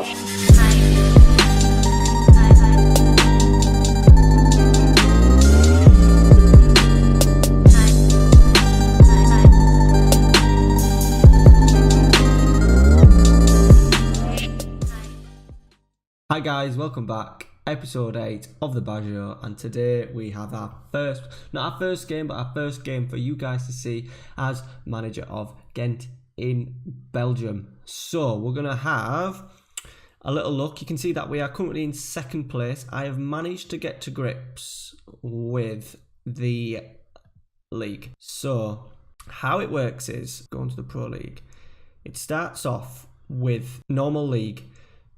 Hi guys, welcome back. Episode 8 of the Baggio, and today we have our first game for you guys to see as manager of Ghent in Belgium. So we're going to have a little look. You can see that we are currently in second place. I have managed to get to grips with the league. So how it works is, going to the Pro League, it starts off with normal league.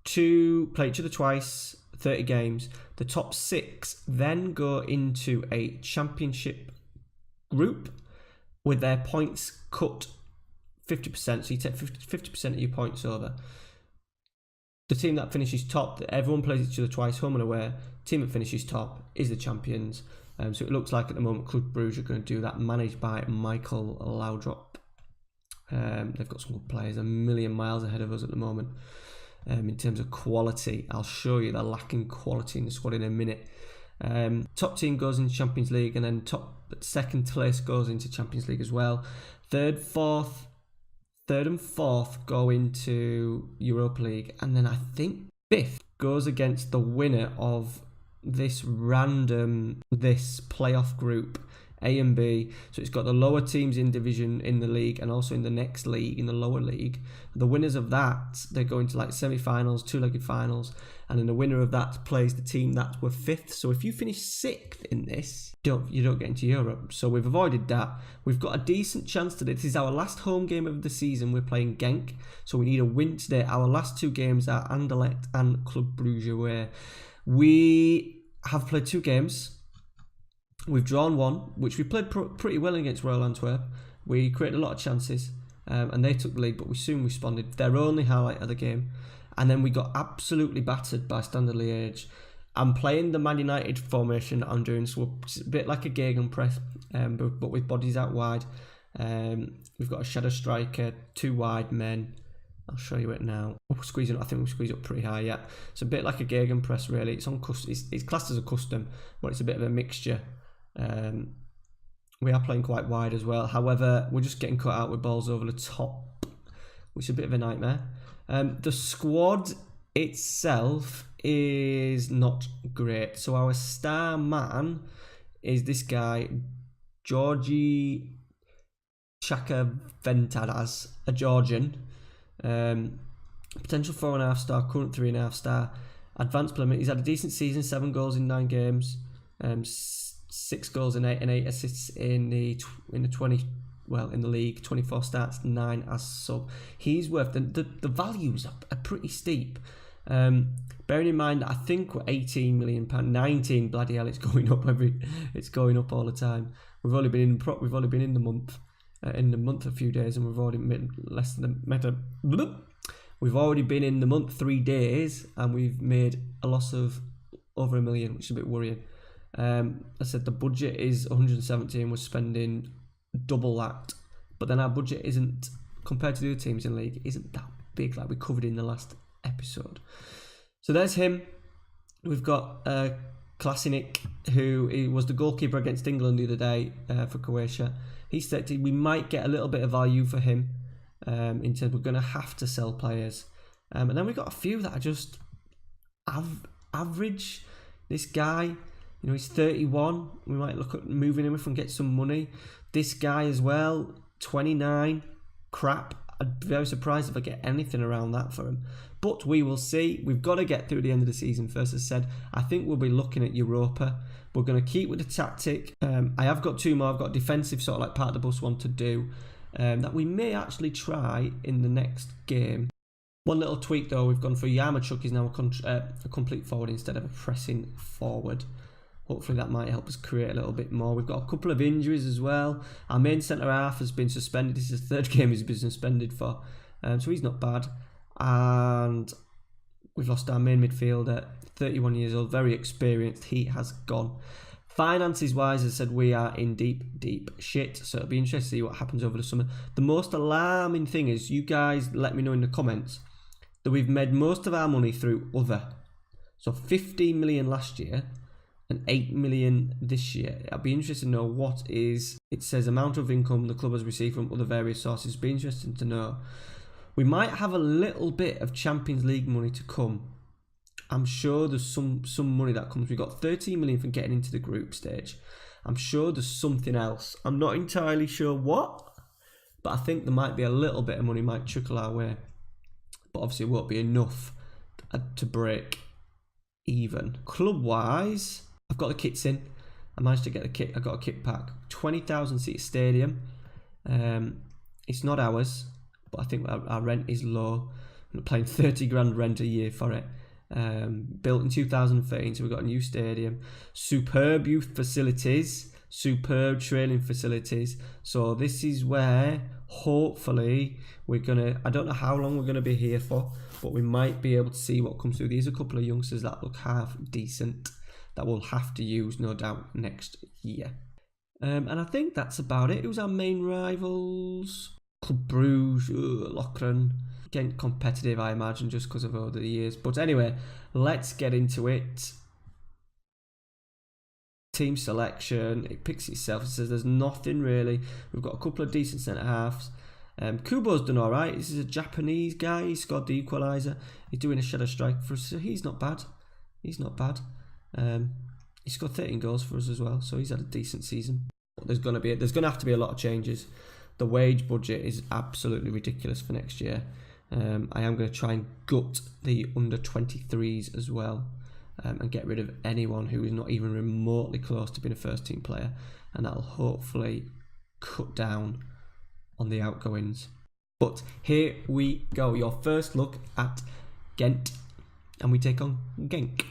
Play each other twice, 30 games. The top 6 then go into a championship group with their points cut 50%. So you take 50% of your points over. The team that finishes top, everyone plays each other twice, home and away. Team that finishes top is the champions. So it looks like at the moment Club Bruges are going to do that, managed by Michael Laudrup. They've got some good players, a million miles ahead of us at the moment. In terms of quality, I'll show you they're lacking quality in the squad in a minute. Top team goes into Champions League, and then second place goes into Champions League as well. Third and fourth go into Europa League, and then I think fifth goes against the winner of this playoff group, A and B. So it's got the lower teams in division in the league, and also in the next league, in the lower league. The winners of that, they go into like semi-finals, two-legged finals, and then the winner of that plays the team that were fifth. So if you finish sixth in this, you don't get into Europe. So we've avoided that. We've got a decent chance today. This is our last home game of the season. We're playing Genk, so we need a win today. Our last two games are Anderlecht and Club Bruges, where we have played 2 games. We've drawn 1, which we played pretty well against Royal Antwerp. We created a lot of chances, and they took the lead, but we soon responded. Their only highlight of the game. And then we got absolutely battered by Standard Liège. I'm playing the Man United formation I'm doing, so it's a bit like a gegenpress, but with bodies out wide. We've got a shadow striker, 2 wide men. I'll show you it now. I think we squeeze up pretty high, yeah. It's a bit like a gegenpress, really. It's classed as a custom, but it's a bit of a mixture. We are playing quite wide as well. However, we're just getting cut out with balls over the top, which is a bit of a nightmare. The squad itself is not great. So our star man is this guy, Georgi Chakaventaras, a Georgian. Potential 4.5 star, current 3.5 star. Advanced player. He's had a decent season, 7 goals in 9 games. 6 goals and 8 assists in the league. 24 starts, 9 as sub. He's worth the values are pretty steep. Bearing in mind that I think we're £18 million, 19, bloody hell, it's going up all the time. We've only been in the month a few days, and we've already made We've already been in the month 3 days, and we've made a loss of over £1 million, which is a bit worrying. I said the budget is 170 and we're spending double that, but then our budget isn't, compared to the other teams in the league, isn't that big, like we covered in the last episode. So there's him. We've got Klasinic, who was the goalkeeper against England the other day for Croatia. He's 30. We might get a little bit of value for him in terms we're going to have to sell players. And then we've got a few that are just average. This guy, he's 31. We might look at moving him if we can get some money. This guy as well, 29. Crap. I'd be very surprised if I get anything around that for him. But we will see. We've got to get through the end of the season first. As I said, I think we'll be looking at Europa. We're going to keep with the tactic. I have got 2 more. I've got a defensive sort of like part of the bus one to do that we may actually try in the next game. One little tweak though, we've gone for Yaremchuk. He's now a complete forward instead of a pressing forward. Hopefully that might help us create a little bit more. We've got a couple of injuries as well. Our main centre-half has been suspended. This is the 3rd game he's been suspended for. So he's not bad. And we've lost our main midfielder, 31 years old, very experienced. He has gone. Finances-wise, as I said, we are in deep shit. So it'll be interesting to see what happens over the summer. The most alarming thing is, you guys let me know in the comments, that we've made most of our money through other. So 15 million last year and 8 million this year. I'd be interested to know what is, it says amount of income the club has received from other various sources. Be interesting to know. We might have a little bit of Champions League money to come. I'm sure there's some money that comes. We got 13 million for getting into the group stage. I'm sure there's something else. I'm not entirely sure what, but I think there might be a little bit of money might trickle our way. But obviously it won't be enough to break even. Club-wise, I've got the kits in. I managed to get the kit. I got a kit pack. 20,000 seat stadium. It's not ours, but I think our rent is low. I'm paying 30 grand rent a year for it. Built in 2013, so we've got a new stadium, superb youth facilities, superb training facilities. So this is where hopefully we're gonna, I don't know how long we're gonna be here for, but we might be able to see what comes through. These are a couple of youngsters that look half decent that we'll have to use no doubt next year. And I think that's about it. Who's our main rivals? Club Bruges, Loughran. Getting competitive, I imagine, just because of over the years. But anyway, let's get into it. Team selection, it picks itself. It says there's nothing really. We've got a couple of decent centre halves. Kubo's done all right. This is a Japanese guy. He scored the equaliser. He's doing a shadow strike for us, so he's not bad. He's not bad. He scored 13 goals for us as well, so he's had a decent season. But there's going to have to be a lot of changes. The wage budget is absolutely ridiculous for next year. I am going to try and gut the under 23s as well, and get rid of anyone who is not even remotely close to being a first team player, and that'll hopefully cut down on the outgoings. But here we go, your first look at Ghent, and we take on Genk.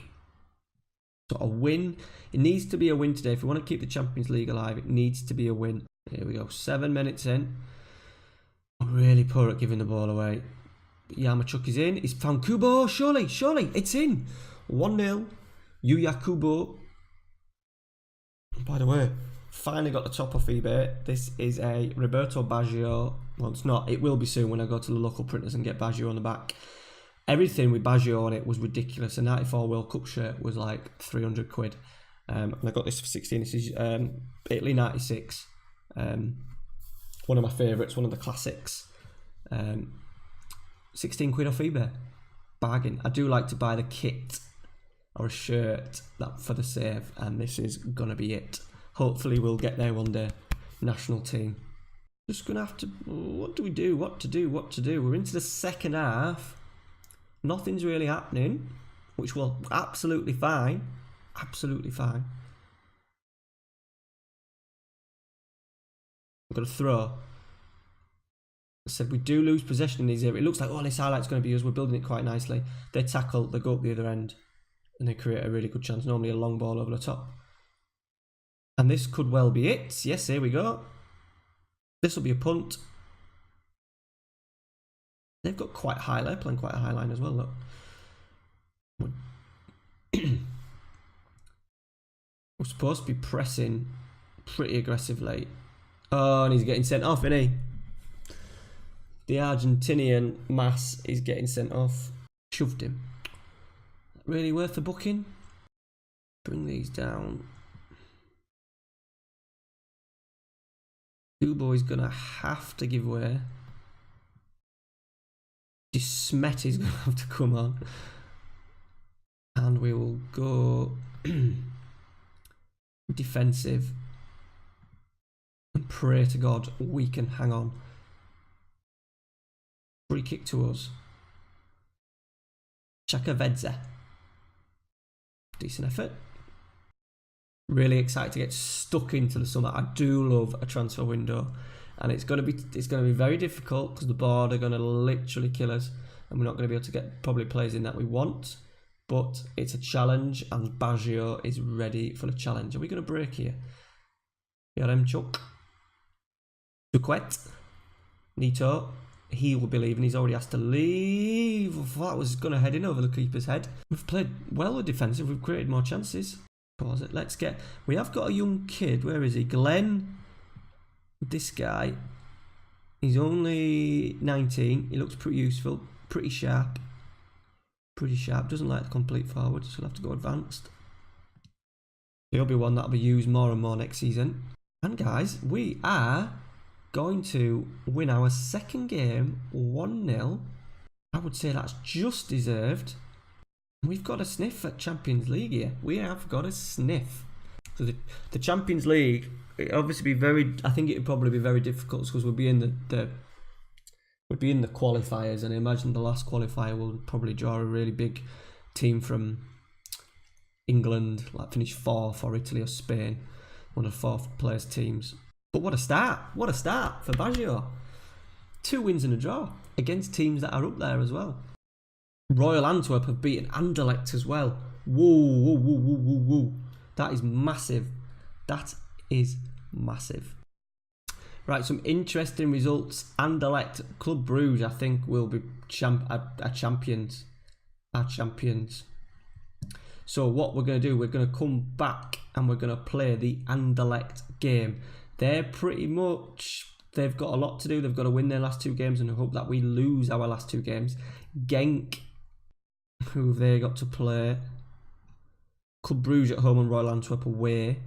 So a win, it needs to be a win today. If we want to keep the Champions League alive, it needs to be a win. Here we go, 7 minutes in. I'm really poor at giving the ball away. Yaremchuk is in. He's found Kubo. Surely, it's in. 1-0. Yuya Kubo. By the way, finally got the top off eBay. This is a Roberto Baggio. Well, it's not. It will be soon when I go to the local printers and get Baggio on the back. Everything with Baggio on it was ridiculous. A 94 World Cup shirt was like 300 quid. And I got this for 16. This is Italy 96. One of my favourites, one of the classics. 16 quid off eBay. Bargain. I do like to buy the kit or a shirt that for the save, and this is gonna be it. Hopefully we'll get there one day. National team. Just gonna have to, what do we do? What to do? We're into the second half. Nothing's really happening, which will absolutely fine. Absolutely fine. I'm going to throw. I said we do lose possession in these areas. It looks like, oh, this highlight's going to be us. We're building it quite nicely. They tackle, they go up the other end, and they create a really good chance. Normally a long ball over the top. And this could well be it. Yes, here we go. This will be a punt. They've got quite high line, playing quite a high line as well, look. We're supposed to be pressing pretty aggressively. Oh, and he's getting sent off, isn't he? The Argentinian mass is getting sent off. Shoved him. Really worth the booking? Bring these down. Kubo's gonna have to give way. Smet is going to have to come on. And we will go defensive and pray to God we can hang on. Free kick to us. Chakavedze. Decent effort. Really excited to get stuck into the summer. I do love a transfer window. And it's going to be very difficult because the board are going to literally kill us, and we're not going to be able to get probably players in that we want. But it's a challenge, and Baggio is ready for the challenge. Are we going to break here? Yaremchuk, Duquet, Nito. He will be leaving. He's already asked to leave. That was going to head in over the keeper's head. We've played well with defensive. We've created more chances. Pause it. Let's get. We have got a young kid. Where is he? Glenn. This guy, he's only 19. He looks pretty useful, pretty sharp. Pretty sharp. Doesn't like the complete forward, so he'll have to go advanced. He'll be one that'll be used more and more next season. And guys, we are going to win our second game 1-0. I would say that's just deserved. We've got a sniff at Champions League here. We have got a sniff. So the Champions League, it obviously be very. I think it would probably be very difficult because we'll be in the qualifiers, and I imagine the last qualifier will probably draw a really big team from England, like finish 4th, or Italy or Spain, one of the 4th place teams. But what a start! What a start for Baggio. 2 wins and a draw against teams that are up there as well. Royal Antwerp have beaten Anderlecht as well. Whoa, whoa, whoa, whoa, whoa, whoa. That is massive. That is massive. Right, some interesting results. Anderlecht, Club Brugge, I think, will be our champions. Our champions. So what we're going to do, we're going to come back and we're going to play the Anderlecht game. They're pretty much, they've got a lot to do. They've got to win their last 2 games and I hope that we lose our last 2 games. Genk, who have they got to play? Club Brugge at home and Royal Antwerp away.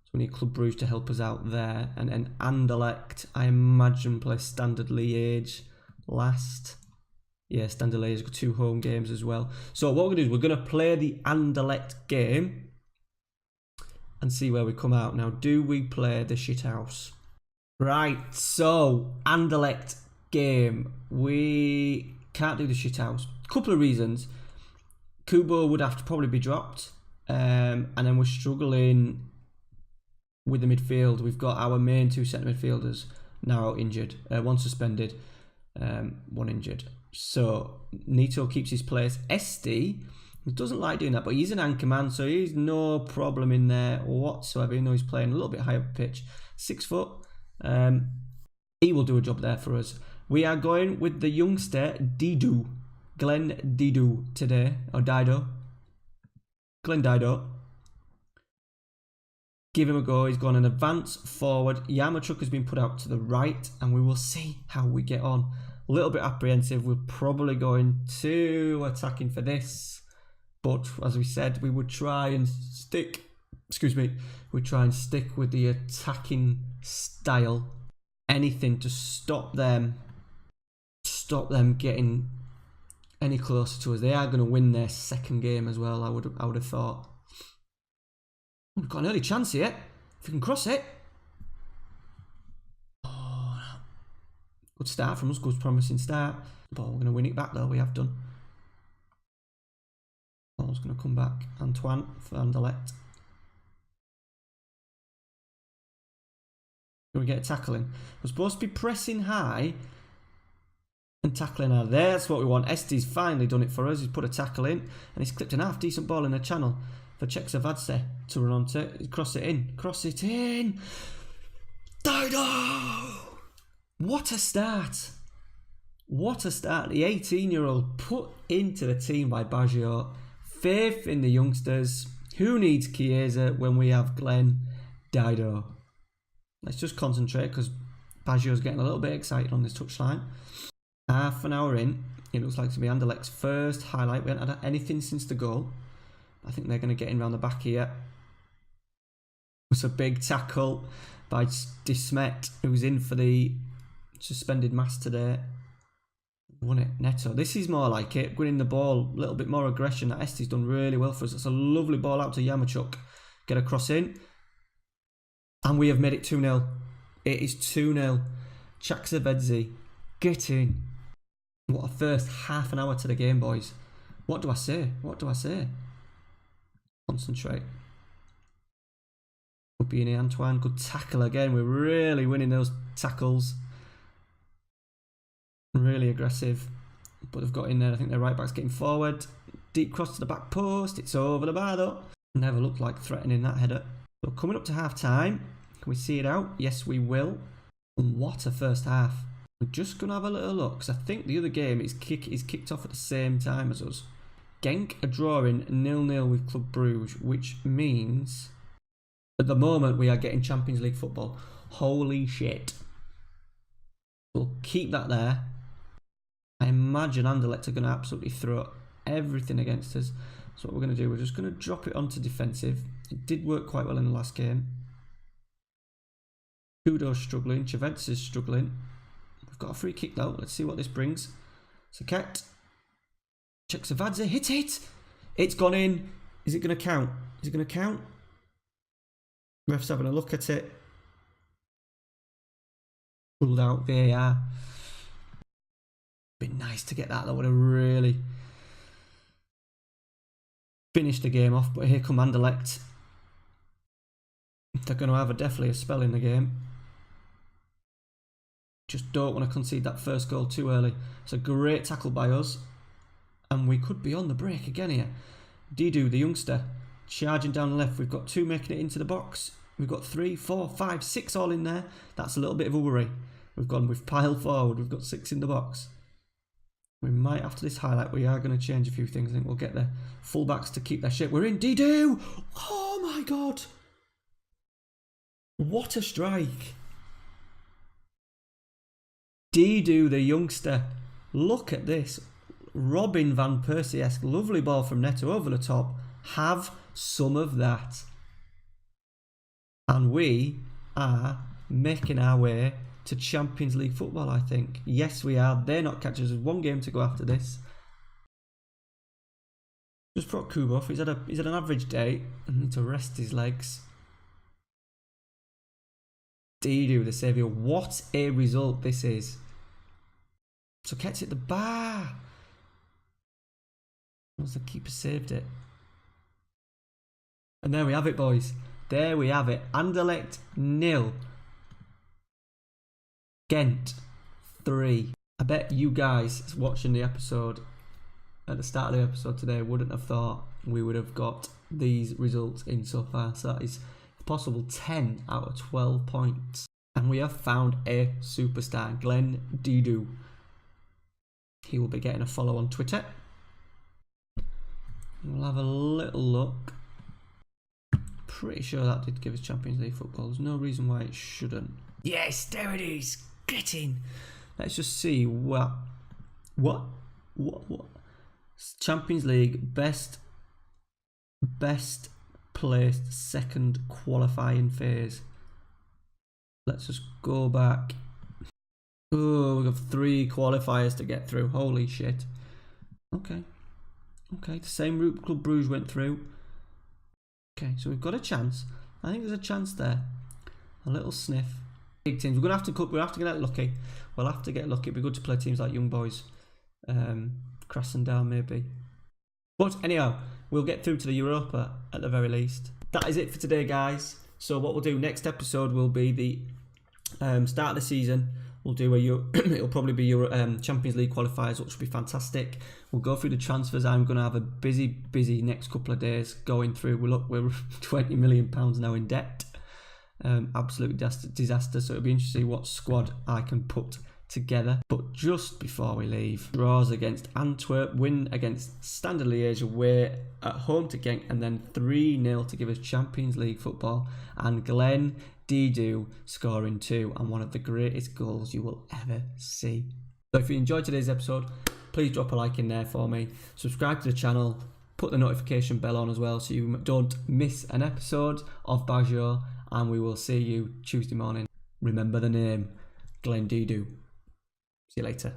So we need Club Brugge to help us out there. And then Anderlecht, I imagine, play Standard Liège last. Yeah, Standard Liège got 2 home games as well. So what we're going to do is we're going to play the Anderlecht game and see where we come out. Now, do we play the shithouse? Right, so Anderlecht game. We can't do the shithouse. Couple of reasons. Kubo would have to probably be dropped. And then we're struggling with the midfield. We've got our main 2 centre midfielders now out injured. 1 suspended, 1 injured. So Nito keeps his place. Esti doesn't like doing that, but he's an anchor man, so he's no problem in there whatsoever. Even though he's playing a little bit higher pitch, 6 foot. He will do a job there for us. We are going with the youngster Dido, Glenn Dido today, or Dido. Glenn Dido. Give him a go. He's gone an advance forward. Yaremchuk has been put out to the right, and we will see how we get on. A little bit apprehensive. We're probably going to attacking for this, but as we said, we would try and stick. Excuse me. We'd try and stick with the attacking style. Anything to stop them getting any closer to us. They are going to win their second game as well. I would have thought. We've got an early chance here. If we can cross it. Oh, good start from us. Good promising start. But we're going to win it back though. We have done. Ball's going to come back. Antoine for Anderlecht. Can we get a tackle in? We're supposed to be pressing high and tackling out there. That's what we want. Esti's finally done it for us. He's put a tackle in and he's clipped an half decent ball in the channel for Chexavadze to run onto. Cross it in. Cross it in. Dido! What a start. What a start. The 18-year-old put into the team by Baggio. Faith in the youngsters. Who needs Chiesa when we have Glenn Dido? Let's just concentrate because Baggio's getting a little bit excited on this touchline. Half an hour in, it looks like to be Anderlecht's first highlight. We haven't had anything since the goal. I think they're going to get in around the back here. It's a big tackle by Dismet, who's in for the suspended mass today. Won it, Neto. This is more like it. Winning the ball, a little bit more aggression. That Esti's done really well for us. It's a lovely ball out to Yaremchuk. Get a cross in. And we have made it 2-0. It is 2-0. Chexavadze, get in. What a first half an hour to the game, boys. What do I say? What do I say? Concentrate. Good being here, Antoine. Good tackle again. We're really winning those tackles. Really aggressive. But they've got in there. I think their right back's getting forward. Deep cross to the back post. It's over the bar though. Never looked like threatening that header. So coming up to half time. Can we see it out? Yes, we will. And what a first half. I'm just going to have a little look because I think the other game is kicked off at the same time as us. Genk are drawing 0-0 with Club Brugge, which means at the moment we are getting Champions League football. Holy shit. We'll keep that there. I imagine Anderlecht are going to absolutely throw everything against us. So what we're going to do, we're just going to drop it onto defensive. It did work quite well in the last game. Kudo's struggling, Chavetz is struggling. We've got a free kick though. Let's see what this brings. Saket. Cheksavadze, hit it! It's gone in. Is it going to count? Is it going to count? Ref's having a look at it. Pulled out VAR. Been nice to get that. That would have really finished the game off. But here come Anderlecht. They're going to have definitely a spell in the game. Just don't want to concede that first goal too early. It's a great tackle by us. And we could be on the break again here. Didu, the youngster, charging down the left. We've got 2 making it into the box. We've got 3, 4, 5, 6 all in there. That's a little bit of a worry. We've piled forward. We've got 6 in the box. We might, after this highlight, we are going to change a few things. I think we'll get the fullbacks to keep their shape. We're in. Didu! Oh my God. What a strike. Didu, the youngster. Look at this. Robin van Persie-esque. Lovely ball from Neto over the top. Have some of that. And we are making our way to Champions League football, I think. Yes, we are. They're not catching us. There's 1 game to go after this. Just brought Kubo off. He's had an average day and need to rest his legs. Didu, the saviour. What a result this is. So gets it the bar. Once the keeper saved it. And there we have it, boys. There we have it. Anderlecht 0. Ghent 3. I bet you guys watching the episode at the start of the episode today wouldn't have thought we would have got these results in so far. So that is a possible 10 out of 12 points. And we have found a superstar, Glenn Didu. He will be getting a follow on Twitter. We'll have a little look. Pretty sure that did give us Champions League football. There's no reason why it shouldn't. Yes, there it is. Get in. Let's just see what? Champions League best placed second qualifying phase. Let's just go back. Oh, we've got 3 qualifiers to get through. Holy shit. Okay. The same route Club Brugge went through. Okay, so we've got a chance. I think there's a chance there. A little sniff. Big teams. We'll have to get lucky. We'll have to get lucky. It'd be good to play teams like Young Boys. Krasnodar maybe. But anyhow, we'll get through to the Europa at the very least. That is it for today, guys. So what we'll do next episode will be the start of the season. We'll do it'll probably be Champions League qualifiers, which will be fantastic. We'll go through the transfers. I'm going to have a busy next couple of days going through. We're £20 million now in debt. Absolute disaster. So it'll be interesting what squad I can put together. But just before we leave, draws against Antwerp, win against Standard Liège away at home to Genk, and then 3-0 to give us Champions League football. And Glenn Didu scoring 2 and one of the greatest goals you will ever see. So if you enjoyed today's episode, please drop a like in there for me. Subscribe to the channel, put the notification bell on as well so you don't miss an episode of Baggio, and we will see you Tuesday morning. Remember the name, Glenn Didu. See you later.